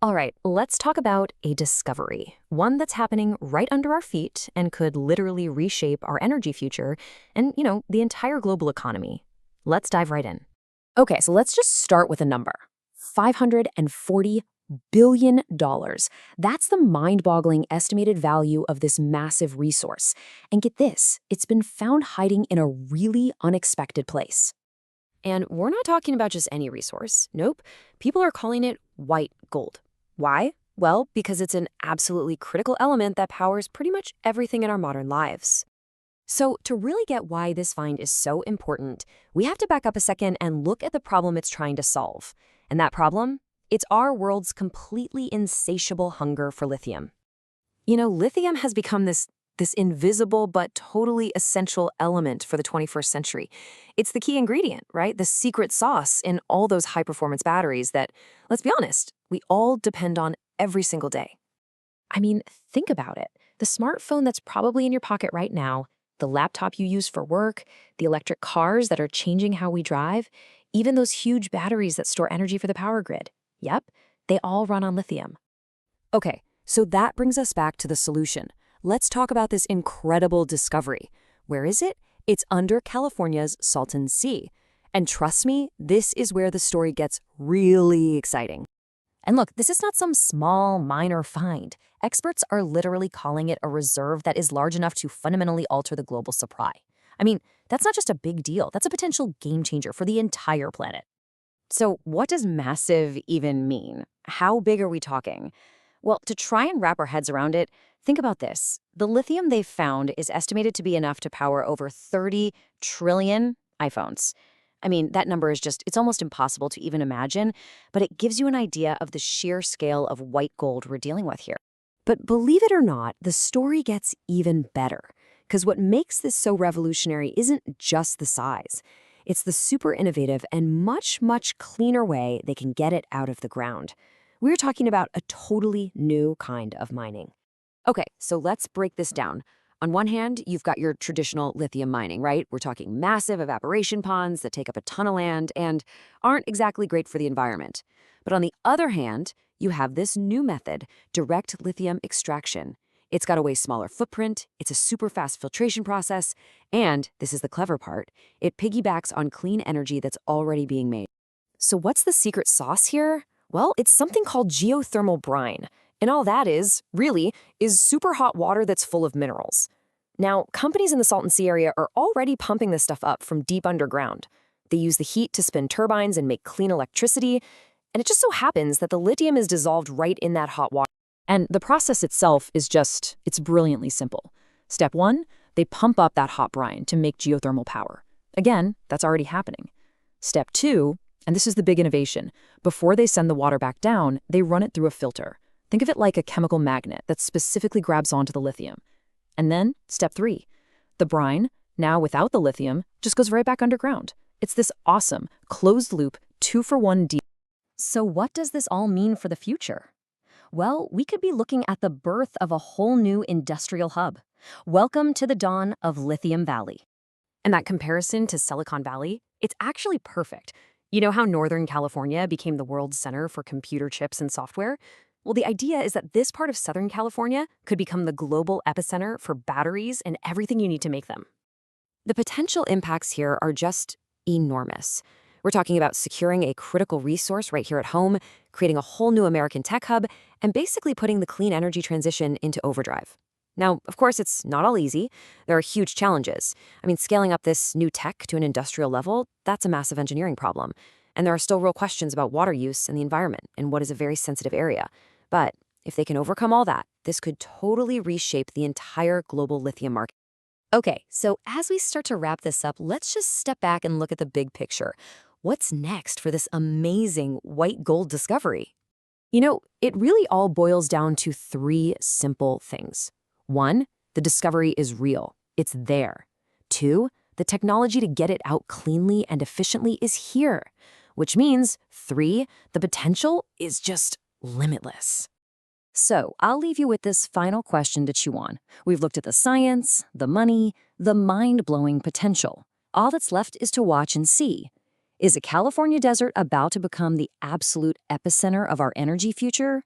All right, let's talk about a discovery, one that's happening right under our feet and could literally reshape our energy future and, the entire global economy. Let's dive right in. Okay, so let's just start with a number. $540 billion. That's the mind-boggling estimated value of this massive resource. And get this, it's been found hiding in a really unexpected place. And we're not talking about just any resource. Nope. People are calling it white gold. Why? Well, because it's an absolutely critical element that powers pretty much everything in our modern lives. So to really get why this find is so important, we have to back up a second and look at the problem it's trying to solve. And that problem? It's our world's completely insatiable hunger for lithium. Lithium has become this invisible but totally essential element for the 21st century. It's the key ingredient, right? The secret sauce in all those high-performance batteries that, let's be honest, we all depend on every single day. I mean, think about it. The smartphone that's probably in your pocket right now, the laptop you use for work, the electric cars that are changing how we drive, even those huge batteries that store energy for the power grid. Yep, they all run on lithium. Okay, so that brings us back to the solution. Let's talk about this incredible discovery. Where is it? It's under California's Salton Sea. And trust me, this is where the story gets really exciting. And look, this is not some small, minor find. Experts are literally calling it a reserve that is large enough to fundamentally alter the global supply. I mean, that's not just a big deal. That's a potential game changer for the entire planet. So what does massive even mean? How big are we talking? Well, to try and wrap our heads around it, think about this. The lithium they've found is estimated to be enough to power over 30 trillion iPhones. I mean, that number is it's almost impossible to even imagine, but it gives you an idea of the sheer scale of white gold we're dealing with here. But believe it or not, the story gets even better, because what makes this so revolutionary isn't just the size. It's the super innovative and much, much cleaner way they can get it out of the ground. We're talking about a totally new kind of mining. Okay, so let's break this down. On one hand, you've got your traditional lithium mining, right? We're talking massive evaporation ponds that take up a ton of land and aren't exactly great for the environment. But on the other hand, you have this new method, direct lithium extraction. It's got a way smaller footprint, it's a super fast filtration process, and, this is the clever part, it piggybacks on clean energy that's already being made. So what's the secret sauce here? Well, it's something called geothermal brine. And all that is, really, is super hot water that's full of minerals. Now, companies in the Salton Sea area are already pumping this stuff up from deep underground. They use the heat to spin turbines and make clean electricity, and it just so happens that the lithium is dissolved right in that hot water. And the process itself is it's brilliantly simple. Step 1, they pump up that hot brine to make geothermal power. Again, that's already happening. Step 2, and this is the big innovation, before they send the water back down, they run it through a filter. Think of it like a chemical magnet that specifically grabs onto the lithium. And then, step 3, the brine, now without the lithium, just goes right back underground. It's this awesome, closed-loop, 2-for-1 deal. So what does this all mean for the future? Well, we could be looking at the birth of a whole new industrial hub. Welcome to the dawn of Lithium Valley. And that comparison to Silicon Valley, it's actually perfect. You know how Northern California became the world's center for computer chips and software? Well, the idea is that this part of Southern California could become the global epicenter for batteries and everything you need to make them. The potential impacts here are just enormous. We're talking about securing a critical resource right here at home, creating a whole new American tech hub, and basically putting the clean energy transition into overdrive. Now, of course, it's not all easy. There are huge challenges. I mean, scaling up this new tech to an industrial level, that's a massive engineering problem. And there are still real questions about water use and the environment in what is a very sensitive area. But if they can overcome all that, this could totally reshape the entire global lithium market. Okay, so as we start to wrap this up, let's just step back and look at the big picture. What's next for this amazing white gold discovery? It really all boils down to 3 simple things. 1, the discovery is real. It's there. 2, the technology to get it out cleanly and efficiently is here. Which means, 3, the potential is just limitless. So I'll leave you with this final question to chew on. We've looked at the science, the money, the mind-blowing potential. All that's left is to watch and see. Is a California desert about to become the absolute epicenter of our energy future?